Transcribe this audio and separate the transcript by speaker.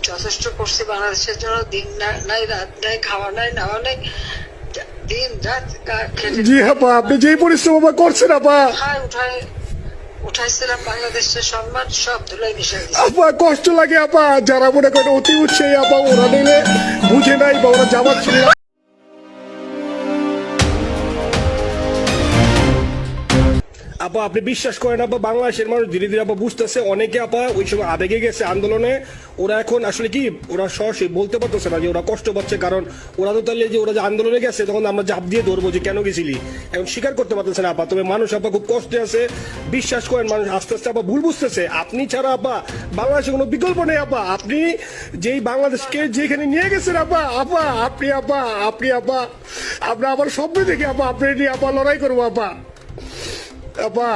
Speaker 1: যথেষ্ট করছি বাংলাদেশের জন্য। দিন নাই, রাত নাই, খাওয়া নাই, নাওয়া নাই, দিন রাত খেটে।
Speaker 2: জি আপা, আপনি যেই পরিশ্রম আপা করছেন আপা,
Speaker 1: উঠাইছিলাম বাংলাদেশের সম্মান সব ধুলাই মিশাই দিচ্ছে।
Speaker 2: আপা কষ্ট লাগে আপা। যারা মনে করেন অতি উৎসাহী আপা, ওরা নিলে বুঝে নাই বা ওরা জামাত ছিল। আপা আপনি বিশ্বাস করেন আপা, বাংলাদেশের মানুষ ধীরে ধীরে আপা বুঝতেছে। অনেকে আপা ওই সময় আবেগে গেছে আন্দোলনে, ওরা এখন আসলে কি ওরা সরাসরি বলতে পারতেছে না যে ওরা কষ্ট পাচ্ছে, কারণ ওরা তো তাহলে যে ওরা যে আন্দোলনে গেছে তখন আমরা জাপ দিয়ে ধরবো যে কেন গেছিলি, এখন স্বীকার করতে পারতেছে না আপা। তবে মানুষ আপা খুব কষ্টে আছে, বিশ্বাস করেন মানুষ আস্তে আস্তে আপা ভুল বুঝতেছে। আপনি ছাড়া আপা বাংলাদেশে কোনো বিকল্প নেই আপা। আপনি যেই বাংলাদেশকে যেখানে নিয়ে গেছেন আপা, আপা আপনি আপা, আমরা আমার স্বপ্ন দেখি আপা আপনি নিয়ে আপা লড়াই করবো আপা। আপা